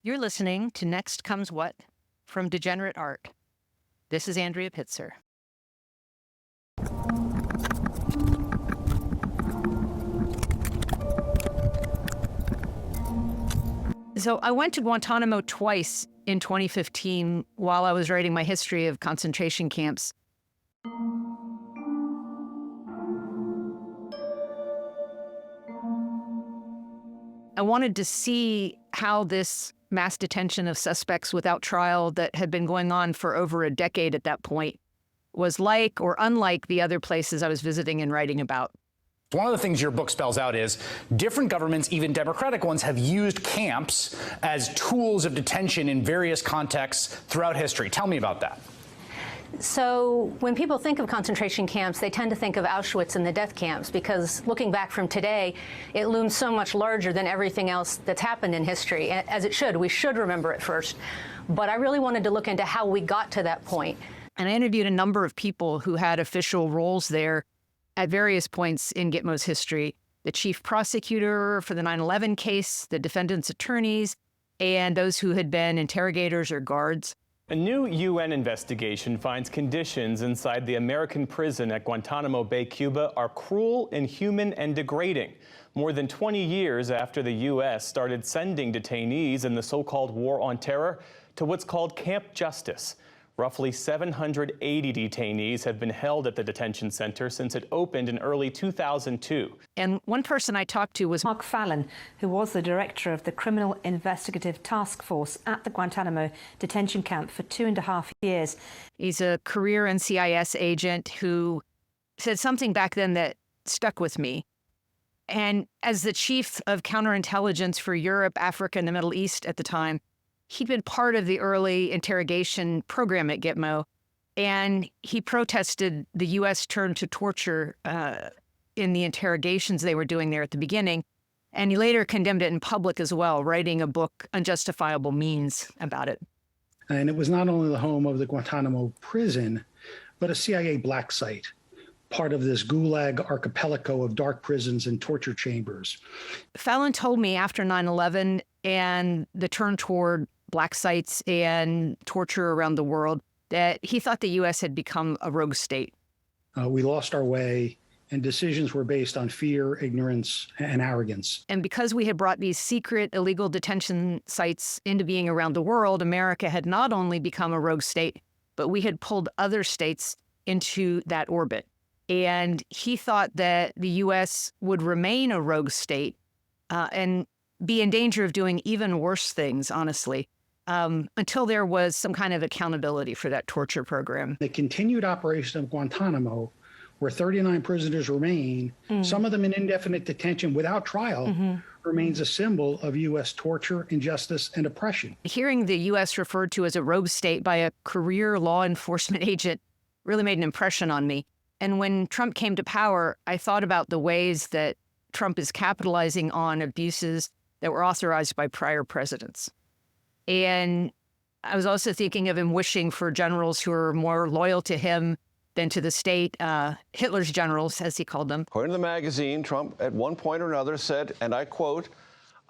You're listening to Next Comes What from Degenerate Art. This is Andrea Pitzer. So I went to Guantanamo twice in 2015 while I was writing my history of concentration camps. I wanted to see how this mass detention of suspects without trial that had been going on for over a decade at that point was like or unlike the other places I was visiting and writing about. One of the things your book spells out is different governments, even democratic ones, have used camps as tools of detention in various contexts throughout history. Tell me about that. So when people think of concentration camps, they tend to think of Auschwitz and the death camps because looking back from today, it looms so much larger than everything else that's happened in history, as it should. We should remember it first. But I really wanted to look into how we got to that point. And I interviewed a number of people who had official roles there at various points in Gitmo's history. The chief prosecutor for the 9/11 case, the defendant's attorneys, and those who had been interrogators or guards. A new UN investigation finds conditions inside the American prison at Guantanamo Bay, Cuba, are cruel, inhuman, and degrading. More than 20 years after the U.S. started sending detainees in the so-called War on Terror to what's called Camp Justice. Roughly 780 detainees have been held at the detention center since it opened in early 2002. And one person I talked to was Fallon, who was the director of the Criminal Investigative Task Force at the Guantanamo detention camp for 2.5 years. He's a career NCIS agent who said something back then that stuck with me. And as the chief of counterintelligence for Europe, Africa, and the Middle East at the time, he'd been part of the early interrogation program at Gitmo, and he protested the U.S. turn to torture in the interrogations they were doing there at the beginning. And he later condemned it in public as well, writing a book, Unjustifiable Means, about it. And it was not only the home of the Guantanamo prison, but a CIA black site, part of this gulag archipelago of dark prisons and torture chambers. Fallon told me after 9/11 and the turn toward black sites and torture around the world that he thought the U.S. had become a rogue state. We lost our way, and decisions were based on fear, ignorance, and arrogance. And because we had brought these secret illegal detention sites into being around the world, America had not only become a rogue state, but we had pulled other states into that orbit. And he thought that the U.S. would remain a rogue state and be in danger of doing even worse things, honestly, until there was some kind of accountability for that torture program. The continued operation of Guantanamo, where 39 prisoners remain, some of them in indefinite detention without trial, remains a symbol of U.S. torture, injustice, and oppression. Hearing the U.S. referred to as a rogue state by a career law enforcement agent really made an impression on me. And when Trump came to power, I thought about the ways that Trump is capitalizing on abuses that were authorized by prior presidents. And I was also thinking of him wishing for generals who are more loyal to him than to the state, Hitler's generals, as he called them. According to the magazine, Trump at one point or another said, and I quote,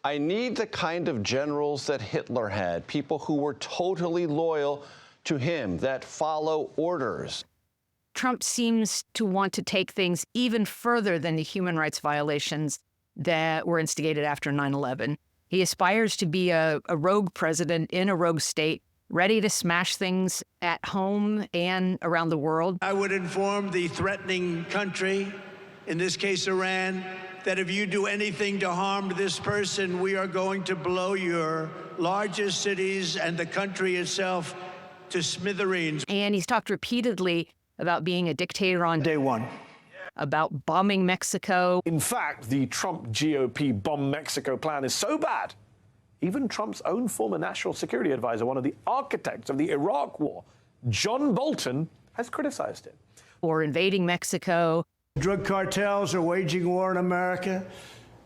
"I need the kind of generals that Hitler had, people who were totally loyal to him, that follow orders." Trump seems to want to take things even further than the human rights violations that were instigated after 9/11. He aspires to be a rogue president in a rogue state, ready to smash things at home and around the world. I would inform the threatening country, in this case Iran, that if you do anything to harm this person, we are going to blow your largest cities and the country itself to smithereens. And he's talked repeatedly about being a dictator on day one, about bombing Mexico. In fact, the Trump GOP bomb Mexico plan is so bad, even Trump's own former national security advisor, one of the architects of the Iraq War, John Bolton, has criticized it. Or invading Mexico. Drug cartels are waging war in America,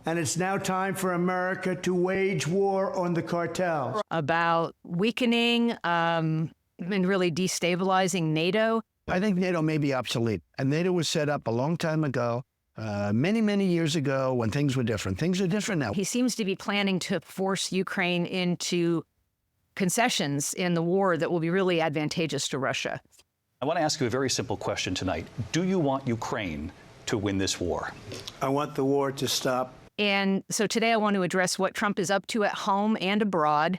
and it's now time for America to wage war on the cartels. About weakening and really destabilizing NATO. I think NATO may be obsolete. And NATO was set up a long time ago, many, many years ago when things were different. Things are different now. He seems to be planning to force Ukraine into concessions in the war that will be really advantageous to Russia. I want to ask you a very simple question tonight. Do you want Ukraine to win this war? I want the war to stop. And so today I want to address what Trump is up to at home and abroad,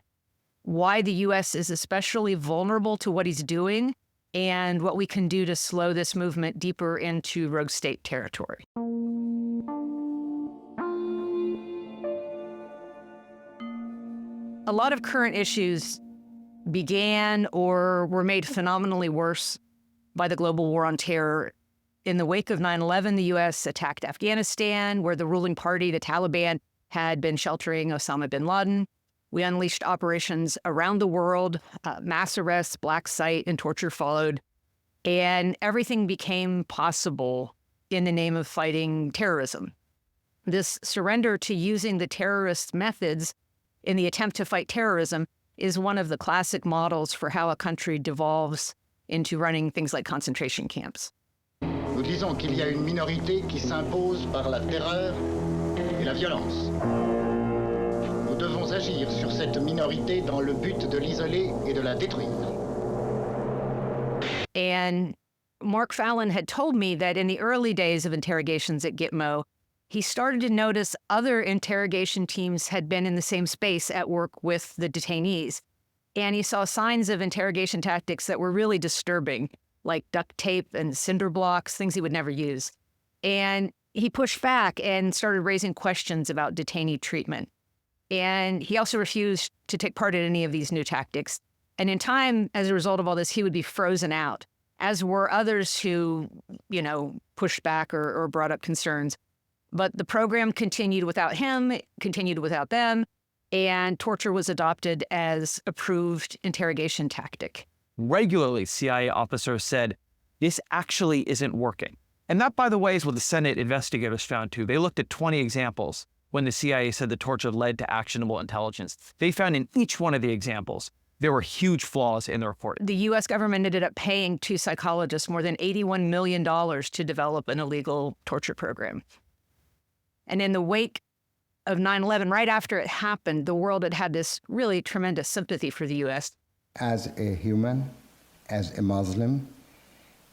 why the U.S. is especially vulnerable to what he's doing, and what we can do to slow this movement deeper into rogue state territory. A lot of current issues began or were made phenomenally worse by the global war on terror. In the wake of 9/11, the U.S. attacked Afghanistan, where the ruling party, the Taliban, had been sheltering Osama bin Laden. We unleashed operations around the world, mass arrests, black site, and torture followed. And everything became possible in the name of fighting terrorism. This surrender to using the terrorist methods in the attempt to fight terrorism is one of the classic models for how a country devolves into running things like concentration camps. Nous disons qu'il y a une minorité qui s'impose par la terreur et la violence. Nous devons agir sur cette minorité dans le but de l'isoler et de la détruire. And Mark Fallon had told me that in the early days of interrogations at Gitmo, he started to notice other interrogation teams had been in the same space at work with the detainees. And he saw signs of interrogation tactics that were really disturbing, like duct tape and cinder blocks, things he would never use. And he pushed back and started raising questions about detainee treatment. And he also refused to take part in any of these new tactics. And in time, as a result of all this, he would be frozen out, as were others who, pushed back or brought up concerns. But the program continued without him, it continued without them, and torture was adopted as approved interrogation tactic. Regularly, CIA officers said, this actually isn't working. And that, by the way, is what the Senate investigators found too. They looked at 20 examples when the CIA said the torture led to actionable intelligence. They found in each one of the examples, there were huge flaws in the report. The U.S. government ended up paying two psychologists more than $81 million to develop an illegal torture program. And in the wake of 9/11, right after it happened, the world had this really tremendous sympathy for the U.S. As a human, as a Muslim,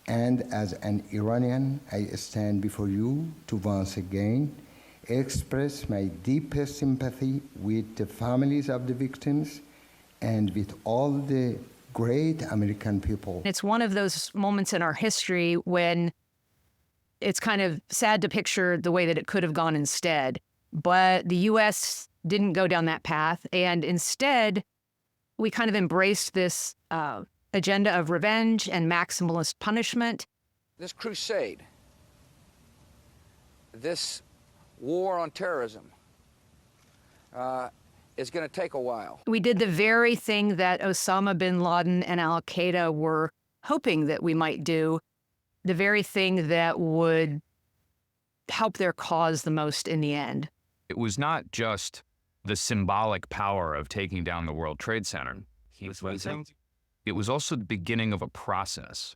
and as an Iranian, I stand before you to once again express my deepest sympathy with the families of the victims and with all the great American people. It's one of those moments in our history when it's kind of sad to picture the way that it could have gone instead. But the U.S. didn't go down that path. And instead, we kind of embraced this agenda of revenge and maximalist punishment. This crusade, this war on terrorism, is going to take a while. We did the very thing that Osama bin Laden and al-Qaeda were hoping that we might do, the very thing that would help their cause the most in the end. It was not just the symbolic power of taking down the World Trade Center. It was also the beginning of a process,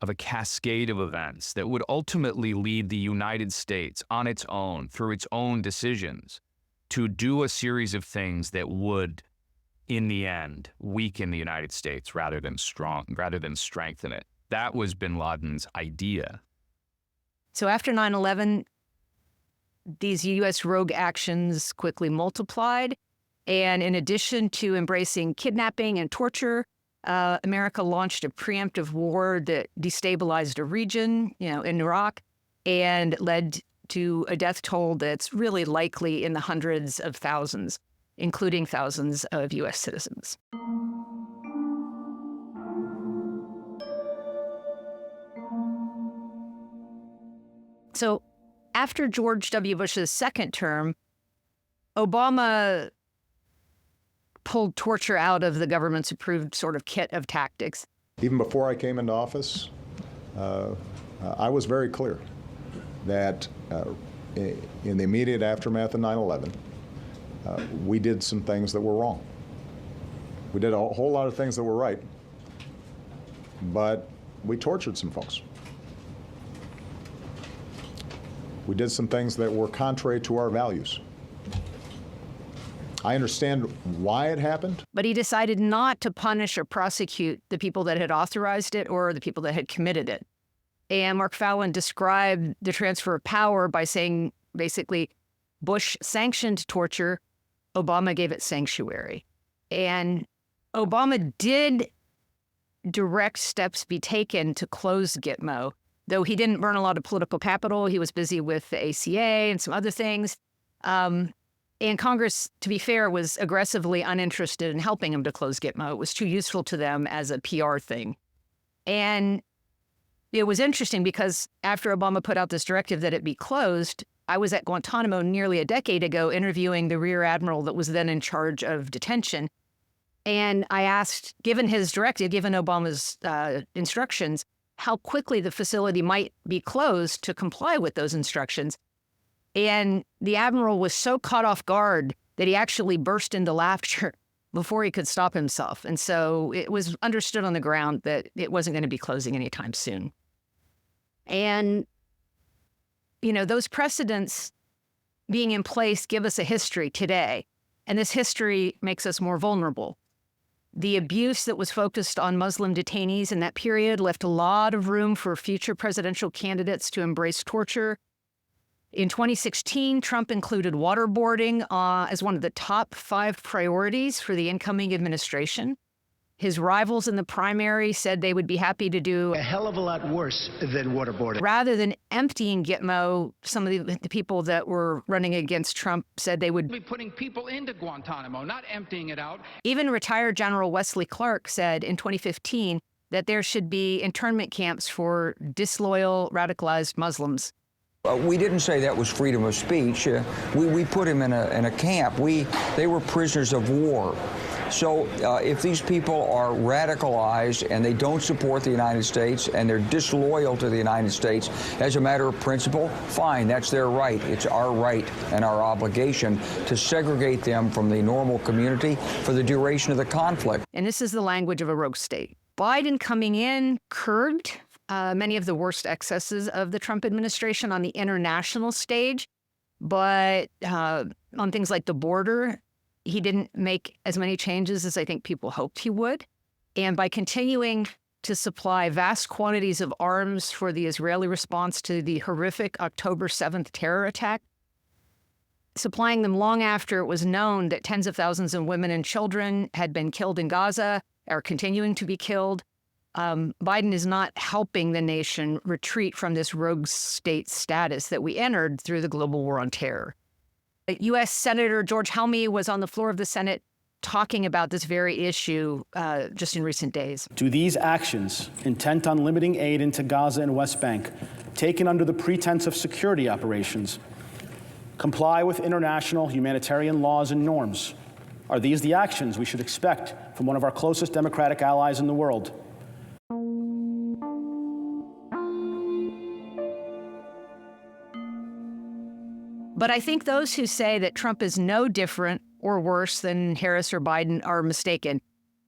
of a cascade of events that would ultimately lead the United States on its own, through its own decisions, to do a series of things that would, in the end, weaken the United States rather than strengthen it. That was bin Laden's idea. So after 9/11, these U.S. rogue actions quickly multiplied. And in addition to embracing kidnapping and torture, America launched a preemptive war that destabilized a region, in Iraq, and led to a death toll that's really likely in the hundreds of thousands, including thousands of U.S. citizens. So after George W. Bush's second term, Obama pulled torture out of the government's approved sort of kit of tactics. Even before I came into office, I was very clear that in the immediate aftermath of 9/11, we did some things that were wrong. We did a whole lot of things that were right, but we tortured some folks. We did some things that were contrary to our values. I understand why it happened. But he decided not to punish or prosecute the people that had authorized it or the people that had committed it. And Mark Fallon described the transfer of power by saying, basically, Bush sanctioned torture, Obama gave it sanctuary. And Obama did direct steps be taken to close Gitmo, though he didn't burn a lot of political capital. He was busy with the ACA and some other things. And Congress, to be fair, was aggressively uninterested in helping him to close Gitmo. It was too useful to them as a PR thing. And it was interesting because after Obama put out this directive that it be closed, I was at Guantanamo nearly a decade ago interviewing the rear admiral that was then in charge of detention. And I asked, given his directive, given Obama's instructions, how quickly the facility might be closed to comply with those instructions. And the admiral was so caught off guard that he actually burst into laughter before he could stop himself. And so it was understood on the ground that it wasn't going to be closing anytime soon. And, you know, those precedents being in place give us a history today. And this history makes us more vulnerable. The abuse that was focused on Muslim detainees in that period left a lot of room for future presidential candidates to embrace torture. In 2016, Trump included waterboarding as one of the top 5 priorities for the incoming administration. His rivals in the primary said they would be happy to do a hell of a lot worse than waterboarding. Rather than emptying Gitmo, some of the people that were running against Trump said they would be putting people into Guantanamo, not emptying it out. Even retired General Wesley Clark said in 2015 that there should be internment camps for disloyal, radicalized Muslims. We didn't say that was freedom of speech. We put him in a camp. They were prisoners of war. So if these people are radicalized and they don't support the United States and they're disloyal to the United States as a matter of principle, fine, that's their right. It's our right and our obligation to segregate them from the normal community for the duration of the conflict. And this is the language of a rogue state. Biden coming in curbed many of the worst excesses of the Trump administration on the international stage, but on things like the border, he didn't make as many changes as I think people hoped he would. And by continuing to supply vast quantities of arms for the Israeli response to the horrific October 7th terror attack, supplying them long after it was known that tens of thousands of women and children had been killed in Gaza, are continuing to be killed, Biden is not helping the nation retreat from this rogue state status that we entered through the global war on terror. U.S. Senator George Helmy was on the floor of the Senate talking about this very issue just in recent days. Do these actions, intent on limiting aid into Gaza and West Bank, taken under the pretense of security operations, comply with international humanitarian laws and norms? Are these the actions we should expect from one of our closest democratic allies in the world? But I think those who say that Trump is no different or worse than Harris or Biden are mistaken.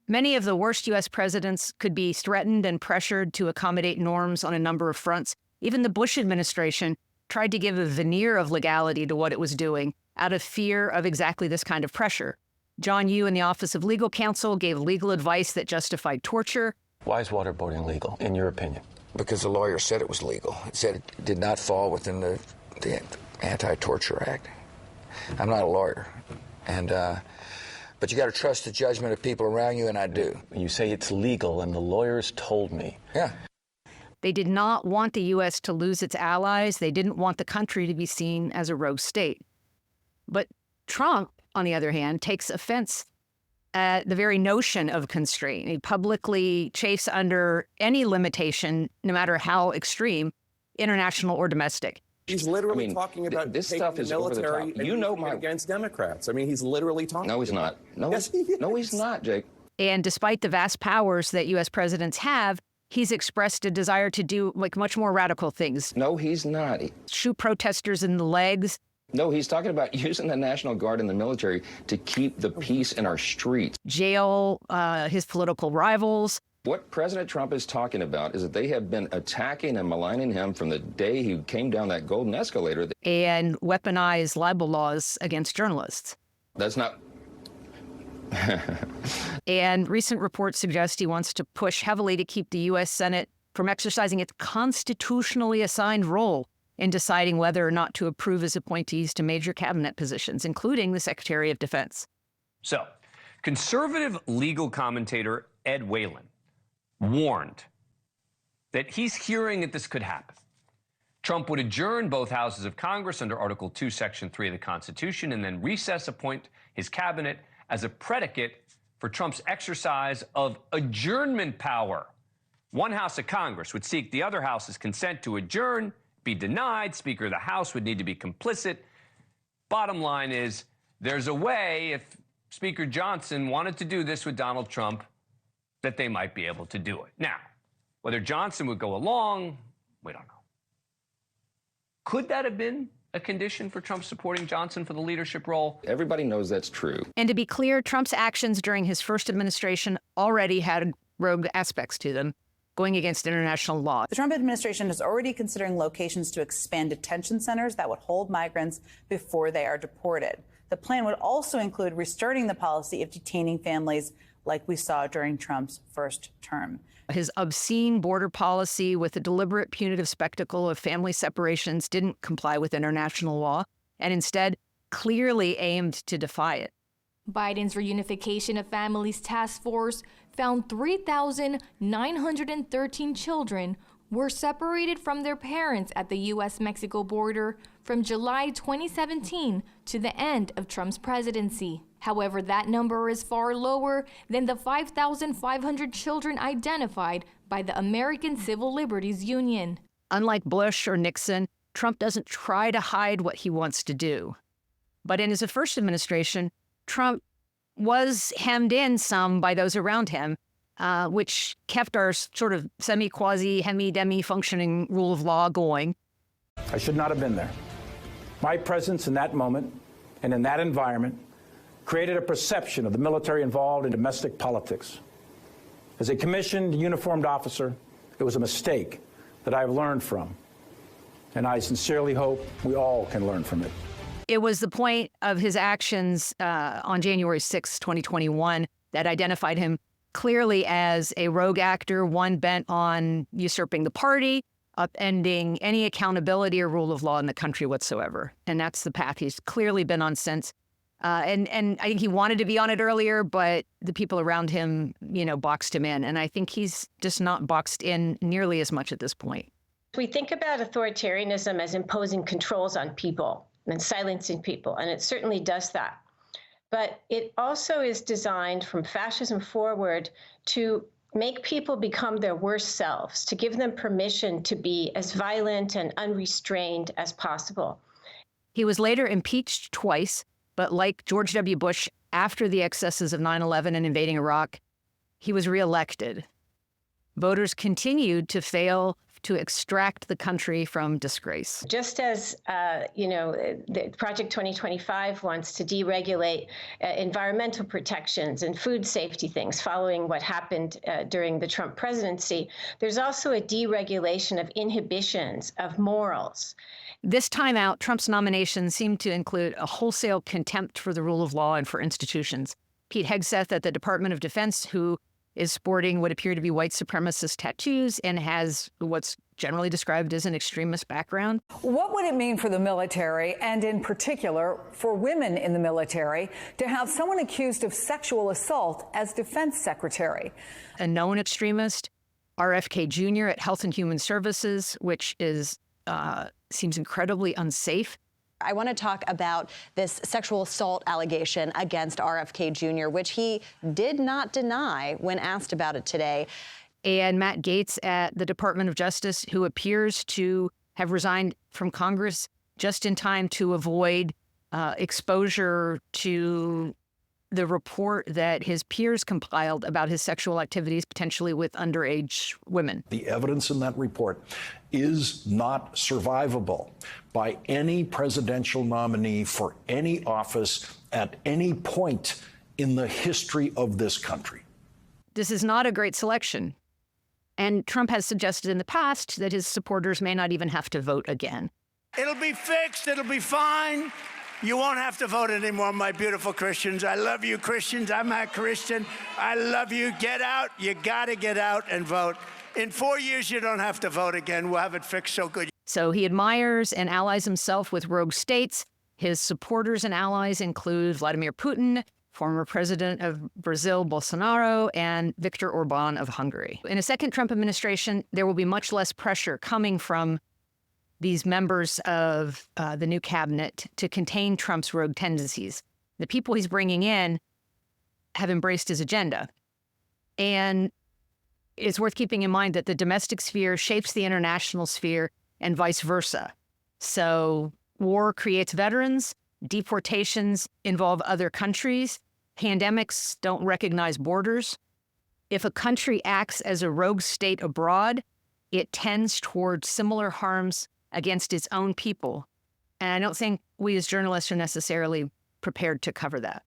Many of the worst U.S. presidents could be threatened and pressured to accommodate norms on a number of fronts. Even the Bush administration tried to give a veneer of legality to what it was doing out of fear of exactly this kind of pressure. John Yoo in the Office of Legal Counsel gave legal advice that justified torture. Why is waterboarding legal, in your opinion? Because the lawyer said it was legal. It said it did not fall within the Anti-Torture Act. I'm not a lawyer, but you got to trust the judgment of people around you, and I do. You say it's legal, and the lawyers told me. Yeah. They did not want the U.S. to lose its allies. They didn't want the country to be seen as a rogue state. But Trump, on the other hand, takes offense at the very notion of constraint. He publicly chafes under any limitation, no matter how extreme, international or domestic. He's literally talking about this stuff is over the top. You know, against Democrats. I mean, he's literally talking. No, he's not. No, yes, he is. No, he's not, Jake. And despite the vast powers that U.S. presidents have, he's expressed a desire to do much more radical things. No, he's not. Shoot protesters in the legs. No, he's talking about using the National Guard and the military to keep the peace in our streets. Jail his political rivals. What President Trump is talking about is that they have been attacking and maligning him from the day he came down that golden escalator. And weaponize libel laws against journalists. That's not And recent reports suggest he wants to push heavily to keep the U.S. Senate from exercising its constitutionally assigned role in deciding whether or not to approve his appointees to major cabinet positions, including the Secretary of Defense. So, conservative legal commentator Ed Whalen warned that he's hearing that this could happen. Trump would adjourn both houses of Congress under Article 2, Section 3 of the Constitution, and then recess appoint his cabinet as a predicate for Trump's exercise of adjournment power. One house of Congress would seek the other house's consent to adjourn, be denied. Speaker of the House would need to be complicit. Bottom line is, there's a way, if Speaker Johnson wanted to do this with Donald Trump, that they might be able to do it. Now, whether Johnson would go along, we don't know. Could that have been a condition for Trump supporting Johnson for the leadership role? Everybody knows that's true. And to be clear, Trump's actions during his first administration already had rogue aspects to them, going against international law. The Trump administration is already considering locations to expand detention centers that would hold migrants before they are deported. The plan would also include restarting the policy of detaining families like we saw during Trump's first term. His obscene border policy with the deliberate punitive spectacle of family separations didn't comply with international law and instead clearly aimed to defy it. Biden's reunification of families task force found 3,913 children were separated from their parents at the U.S.-Mexico border from July 2017 to the end of Trump's presidency. However, that number is far lower than the 5,500 children identified by the American Civil Liberties Union. Unlike Bush or Nixon, Trump doesn't try to hide what he wants to do. But in his first administration, Trump was hemmed in some by those around him, which kept our sort of semi-quasi, hemi-demi functioning rule of law going. I should not have been there. My presence in that moment and in that environment created a perception of the military involved in domestic politics. As a commissioned, uniformed officer, it was a mistake that I've learned from, and I sincerely hope we all can learn from it. It was the point of his actions on January 6, 2021, that identified him clearly as a rogue actor, one bent on usurping the party, upending any accountability or rule of law in the country whatsoever. And that's the path he's clearly been on since. And I think he wanted to be on it earlier, but the people around him, boxed him in. And I think he's just not boxed in nearly as much at this point. We think about authoritarianism as imposing controls on people and silencing people, and it certainly does that. But it also is designed from fascism forward to make people become their worst selves, to give them permission to be as violent and unrestrained as possible. He was later impeached twice, but like George W. Bush, after the excesses of 9/11 and invading Iraq, he was reelected. Voters continued to fail to extract the country from disgrace. Just as, the Project 2025 wants to deregulate environmental protections and food safety things following what happened during the Trump presidency, there's also a deregulation of inhibitions of morals. This time out, Trump's nomination seemed to include a wholesale contempt for the rule of law and for institutions. Pete Hegseth at the Department of Defense, who is sporting what appear to be white supremacist tattoos and has what's generally described as an extremist background. What would it mean for the military, and in particular for women in the military, to have someone accused of sexual assault as defense secretary? A known extremist, RFK Jr. at Health and Human Services, which is seems incredibly unsafe. I want to talk about this sexual assault allegation against RFK Jr., which he did not deny when asked about it today. And Matt Gaetz at the Department of Justice, who appears to have resigned from Congress just in time to avoid exposure to the report that his peers compiled about his sexual activities, potentially with underage women. The evidence in that report is not survivable by any presidential nominee for any office at any point in the history of this country. This is not a great selection. And Trump has suggested in the past that his supporters may not even have to vote again. It'll be fixed. It'll be fine. You won't have to vote anymore, my beautiful Christians. I love you, Christians. I'm a Christian. I love you. Get out. You got to get out and vote. In 4 years, you don't have to vote again. We'll have it fixed so good. So he admires and allies himself with rogue states. His supporters and allies include Vladimir Putin, former president of Brazil, Bolsonaro, and Viktor Orban of Hungary. In a second Trump administration, there will be much less pressure coming from these members of the new cabinet to contain Trump's rogue tendencies. The people he's bringing in have embraced his agenda. And it's worth keeping in mind that the domestic sphere shapes the international sphere and vice versa. So war creates veterans, deportations involve other countries, pandemics don't recognize borders. If a country acts as a rogue state abroad, it tends towards similar harms against its own people. And I don't think we as journalists are necessarily prepared to cover that.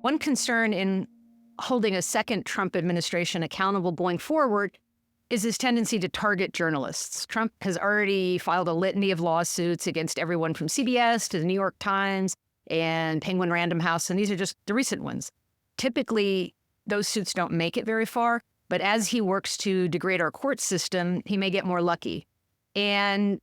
One concern in holding a second Trump administration accountable going forward is his tendency to target journalists. Trump has already filed a litany of lawsuits against everyone from CBS to the New York Times and Penguin Random House, and these are just the recent ones. Typically, those suits don't make it very far, but as he works to degrade our court system, he may get more lucky. And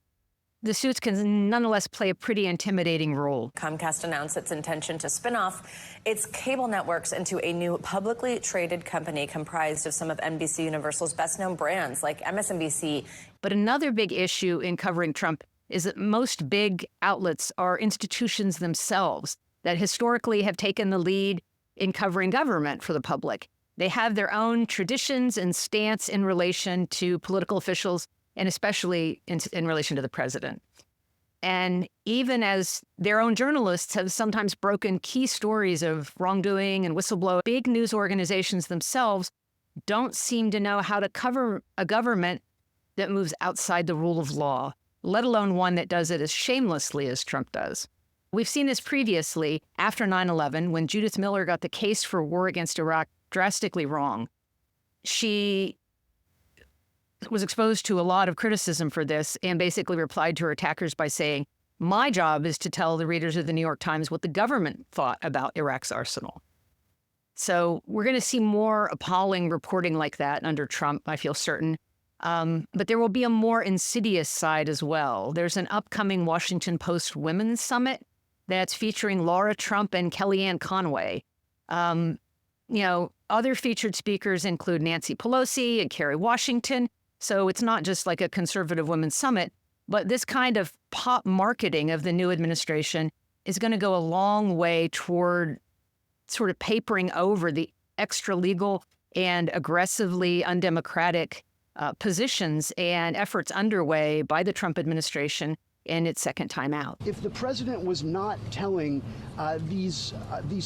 the suits can nonetheless play a pretty intimidating role. Comcast announced its intention to spin off its cable networks into a new publicly traded company comprised of some of NBC Universal's best-known brands like MSNBC. But another big issue in covering Trump is that most big outlets are institutions themselves that historically have taken the lead in covering government for the public. They have their own traditions and stance in relation to political officials, and especially in relation to the president. And even as their own journalists have sometimes broken key stories of wrongdoing and whistleblowing, big news organizations themselves don't seem to know how to cover a government that moves outside the rule of law, let alone one that does it as shamelessly as Trump does. We've seen this previously after 9/11, when Judith Miller got the case for war against Iraq drastically wrong. She was exposed to a lot of criticism for this and basically replied to her attackers by saying, "My job is to tell the readers of the New York Times what the government thought about Iraq's arsenal." So we're going to see more appalling reporting like that under Trump, I feel certain. But there will be a more insidious side as well. There's an upcoming Washington Post Women's Summit that's featuring Laura Trump and Kellyanne Conway. Other featured speakers include Nancy Pelosi and Kerry Washington. So it's not just like a conservative women's summit, but this kind of pop marketing of the new administration is going to go a long way toward sort of papering over the extra legal and aggressively undemocratic positions and efforts underway by the Trump administration in its second time out. If the president was not telling these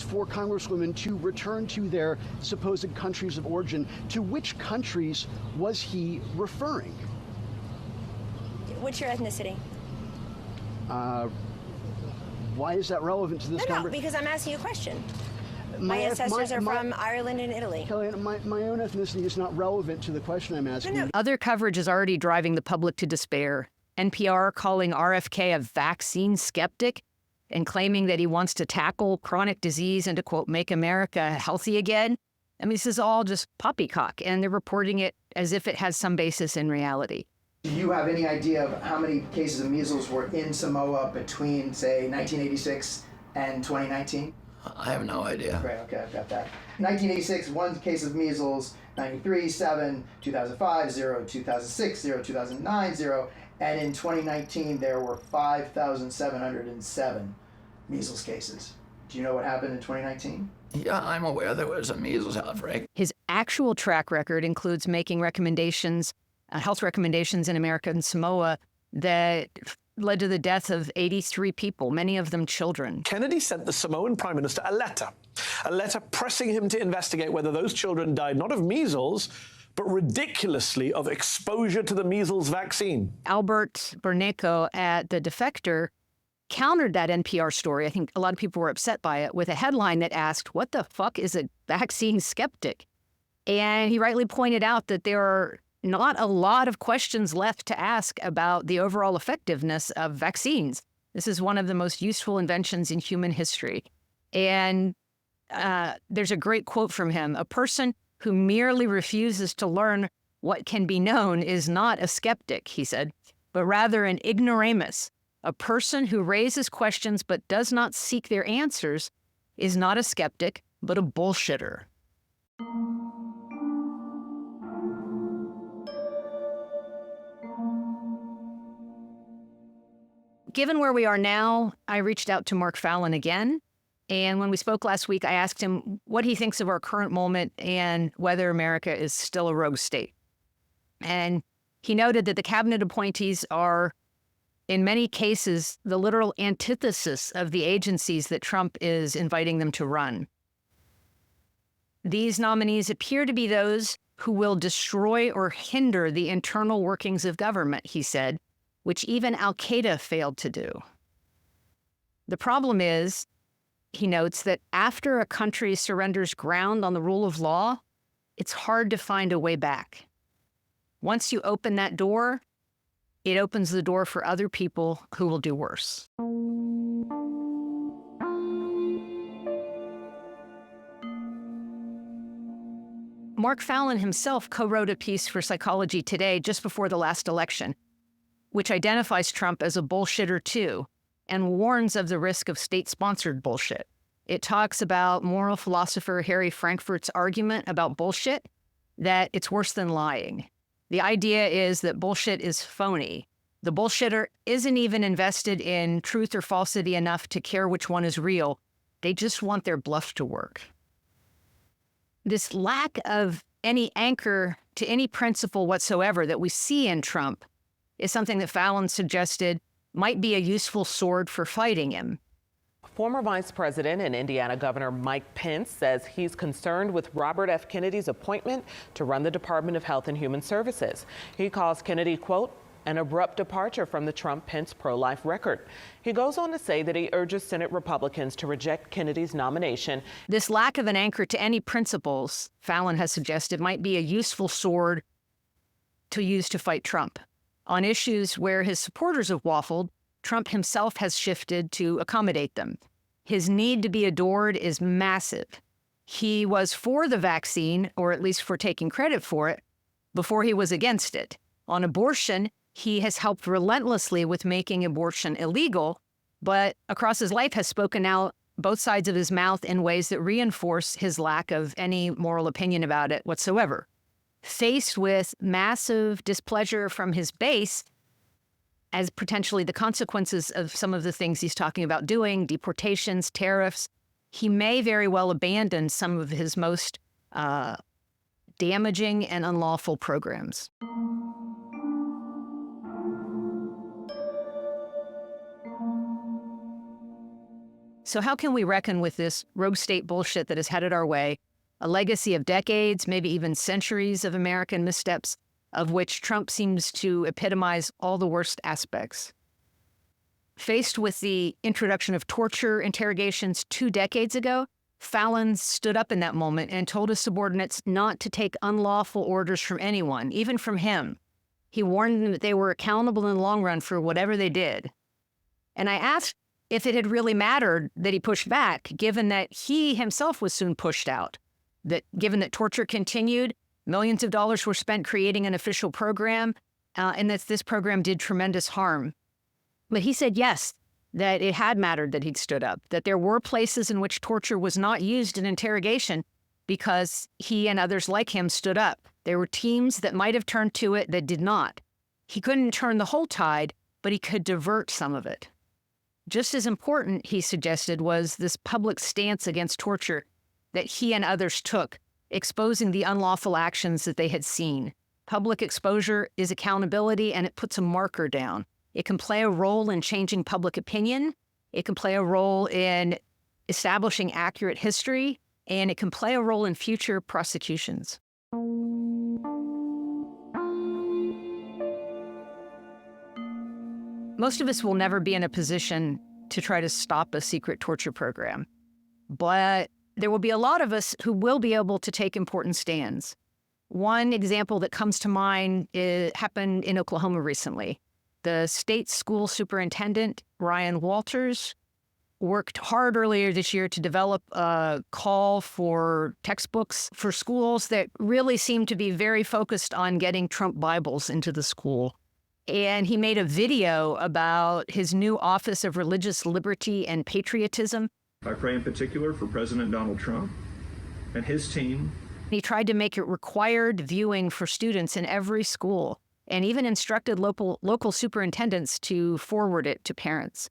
four congresswomen to return to their supposed countries of origin, to which countries was he referring? What's your ethnicity? Why is that relevant to this conversation? No, because I'm asking you a question. My ancestors are from Ireland and Italy. Kellyanne, my own ethnicity is not relevant to the question I'm asking. No. Other coverage is already driving the public to despair. NPR calling RFK a vaccine skeptic and claiming that he wants to tackle chronic disease and to, quote, make America healthy again. I mean, this is all just poppycock, and they're reporting it as if it has some basis in reality. Do you have any idea of how many cases of measles were in Samoa between, say, 1986 and 2019? I have no idea. Great, okay, I've got that. 1986, 1 case of measles, 93, 7, 2005, 0, 2006, 0, 2009, 0, and in 2019, there were 5,707 measles cases. Do you know what happened in 2019? Yeah, I'm aware there was a measles outbreak. His actual track record includes making recommendations, health recommendations in America and Samoa that led to the death of 83 people, many of them children. Kennedy sent the Samoan Prime Minister a letter pressing him to investigate whether those children died not of measles, but ridiculously of exposure to the measles vaccine. Albert Bernanke at The Defector countered that NPR story. I think a lot of people were upset by it, with a headline that asked, "What the fuck is a vaccine skeptic?" And he rightly pointed out that there are not a lot of questions left to ask about the overall effectiveness of vaccines. This is one of the most useful inventions in human history. And there's a great quote from him. A person who merely refuses to learn what can be known is not a skeptic, he said, but rather an ignoramus. A person who raises questions but does not seek their answers is not a skeptic, but a bullshitter. Given where we are now, I reached out to Mark Fallon again. And when we spoke last week, I asked him what he thinks of our current moment and whether America is still a rogue state. And he noted that the cabinet appointees are, in many cases, the literal antithesis of the agencies that Trump is inviting them to run. These nominees appear to be those who will destroy or hinder the internal workings of government, he said, which even al-Qaeda failed to do. The problem is, he notes, that after a country surrenders ground on the rule of law, it's hard to find a way back. Once you open that door, it opens the door for other people who will do worse. Mark Fallon himself co-wrote a piece for Psychology Today just before the last election, which identifies Trump as a bullshitter too, and warns of the risk of state-sponsored bullshit. It talks about moral philosopher Harry Frankfurt's argument about bullshit, that it's worse than lying. The idea is that bullshit is phony. The bullshitter isn't even invested in truth or falsity enough to care which one is real. They just want their bluff to work. This lack of any anchor to any principle whatsoever that we see in Trump is something that Fallon suggested might be a useful sword for fighting him. Former Vice President and Indiana Governor Mike Pence says he's concerned with Robert F. Kennedy's appointment to run the Department of Health and Human Services. He calls Kennedy, quote, an abrupt departure from the Trump-Pence pro-life record. He goes on to say that he urges Senate Republicans to reject Kennedy's nomination. This lack of an anchor to any principles, Fallon has suggested, might be a useful sword to use to fight Trump. On issues where his supporters have waffled, Trump himself has shifted to accommodate them. His need to be adored is massive. He was for the vaccine, or at least for taking credit for it, before he was against it. On abortion, he has helped relentlessly with making abortion illegal, but across his life has spoken out both sides of his mouth in ways that reinforce his lack of any moral opinion about it whatsoever. Faced with massive displeasure from his base, as potentially the consequences of some of the things he's talking about doing, deportations, tariffs, he may very well abandon some of his most damaging and unlawful programs. So how can we reckon with this rogue state bullshit that is headed our way, a legacy of decades, maybe even centuries of American missteps, of which Trump seems to epitomize all the worst aspects? Faced with the introduction of torture interrogations 2 decades ago, Fallon stood up in that moment and told his subordinates not to take unlawful orders from anyone, even from him. He warned them that they were accountable in the long run for whatever they did. And I asked if it had really mattered that he pushed back, given that he himself was soon pushed out, that given that torture continued, millions of dollars were spent creating an official program, and that this program did tremendous harm. But he said yes, that it had mattered that he'd stood up, that there were places in which torture was not used in interrogation because he and others like him stood up. There were teams that might have turned to it that did not. He couldn't turn the whole tide, but he could divert some of it. Just as important, he suggested, was this public stance against torture that he and others took, exposing the unlawful actions that they had seen. Public exposure is accountability, and it puts a marker down. It can play a role in changing public opinion. It can play a role in establishing accurate history, and it can play a role in future prosecutions. Most of us will never be in a position to try to stop a secret torture program, but there will be a lot of us who will be able to take important stands. One example that comes to mind happened in Oklahoma recently. The state school superintendent, Ryan Walters, worked hard earlier this year to develop a call for textbooks for schools that really seemed to be very focused on getting Trump Bibles into the school. And he made a video about his new Office of Religious Liberty and Patriotism. I pray in particular for President Donald Trump and his team. He tried to make it required viewing for students in every school, and even instructed local superintendents to forward it to parents.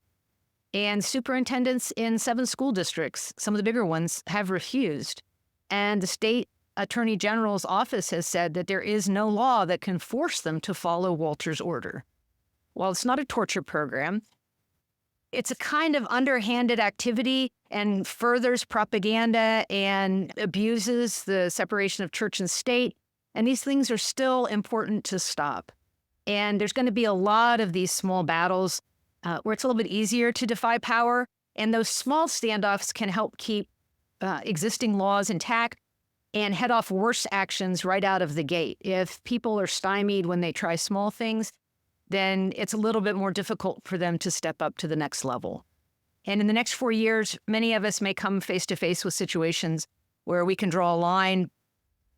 And superintendents in 7 school districts, some of the bigger ones, have refused. And the state attorney general's office has said that there is no law that can force them to follow Walter's order. While it's not a torture program, it's a kind of underhanded activity and furthers propaganda and abuses the separation of church and state. And these things are still important to stop. And there's going to be a lot of these small battles where it's a little bit easier to defy power. And those small standoffs can help keep existing laws intact and head off worse actions right out of the gate. If people are stymied when they try small things, then it's a little bit more difficult for them to step up to the next level. And in the next 4 years, many of us may come face to face with situations where we can draw a line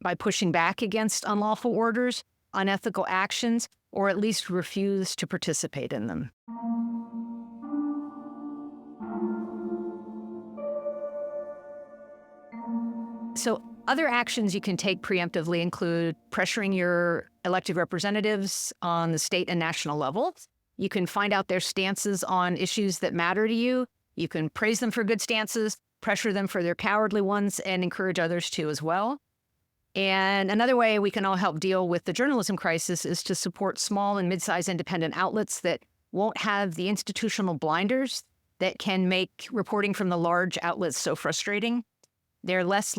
by pushing back against unlawful orders, unethical actions, or at least refuse to participate in them. So other actions you can take preemptively include pressuring your elected representatives on the state and national level. You can find out their stances on issues that matter to you. You can praise them for good stances, pressure them for their cowardly ones, and encourage others to as well. And another way we can all help deal with the journalism crisis is to support small and mid-sized independent outlets that won't have the institutional blinders that can make reporting from the large outlets so frustrating. Those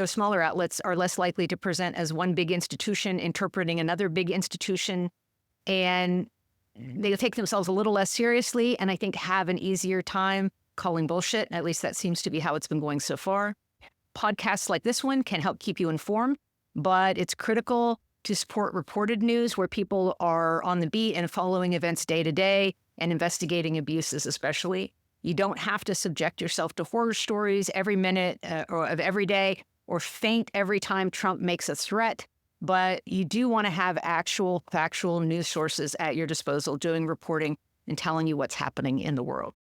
smaller outlets are less likely to present as one big institution interpreting another big institution, and they take themselves a little less seriously and I think have an easier time calling bullshit. At least that seems to be how it's been going so far. Podcasts like this one can help keep you informed, but it's critical to support reported news where people are on the beat and following events day to day and investigating abuses especially. You don't have to subject yourself to horror stories every minute of every day or faint every time Trump makes a threat, but you do want to have actual factual news sources at your disposal doing reporting and telling you what's happening in the world.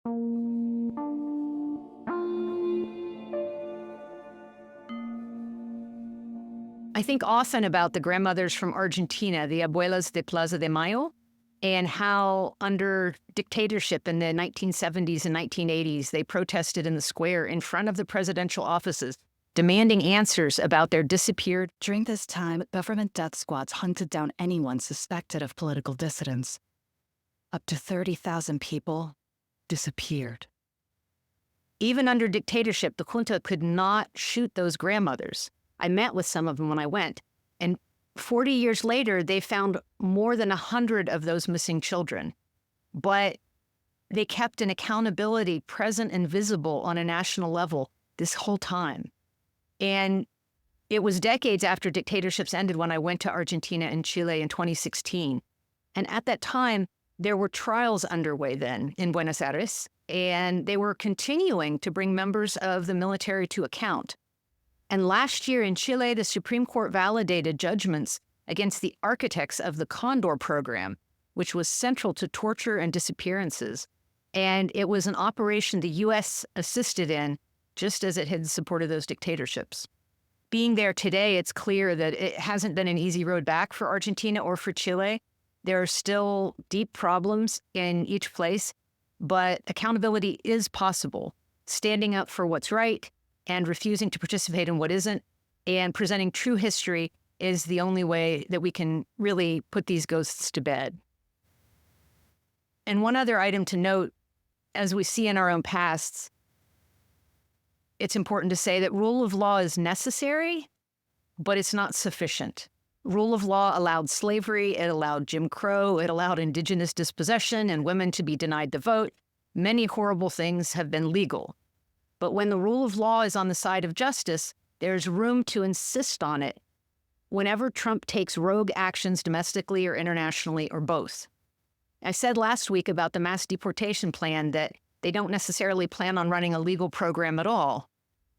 I think often about the grandmothers from Argentina, the Abuelas de Plaza de Mayo, and how under dictatorship in the 1970s and 1980s, they protested in the square in front of the presidential offices, demanding answers about their disappeared. During this time, government death squads hunted down anyone suspected of political dissidence. Up to 30,000 people disappeared. Even under dictatorship, the junta could not shoot those grandmothers. I met with some of them when I went, and 40 years later, they found more than 100 of those missing children. But they kept an accountability present and visible on a national level this whole time. And it was decades after dictatorships ended when I went to Argentina and Chile in 2016. And at that time, there were trials underway then in Buenos Aires, and they were continuing to bring members of the military to account. And last year in Chile, the Supreme Court validated judgments against the architects of the Condor program, which was central to torture and disappearances. And it was an operation the U.S. assisted in, just as it had supported those dictatorships. Being there today, it's clear that it hasn't been an easy road back for Argentina or for Chile. There are still deep problems in each place, but accountability is possible. Standing up for what's right and refusing to participate in what isn't, and presenting true history is the only way that we can really put these ghosts to bed. And one other item to note, as we see in our own pasts, it's important to say that rule of law is necessary, but it's not sufficient. Rule of law allowed slavery, it allowed Jim Crow, it allowed indigenous dispossession and women to be denied the vote. Many horrible things have been legal. But when the rule of law is on the side of justice, there's room to insist on it whenever Trump takes rogue actions domestically or internationally or both. I said last week about the mass deportation plan that they don't necessarily plan on running a legal program at all,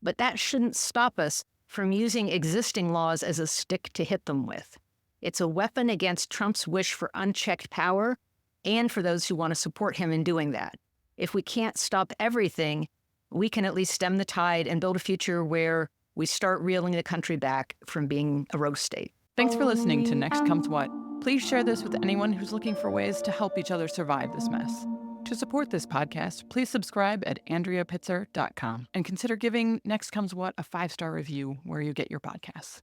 but that shouldn't stop us from using existing laws as a stick to hit them with. It's a weapon against Trump's wish for unchecked power and for those who want to support him in doing that. If we can't stop everything, we can at least stem the tide and build a future where we start reeling the country back from being a rogue state. Thanks for listening to Next Comes What. Please share this with anyone who's looking for ways to help each other survive this mess. To support this podcast, please subscribe at AndreaPitzer.com and consider giving Next Comes What a 5-star review where you get your podcasts.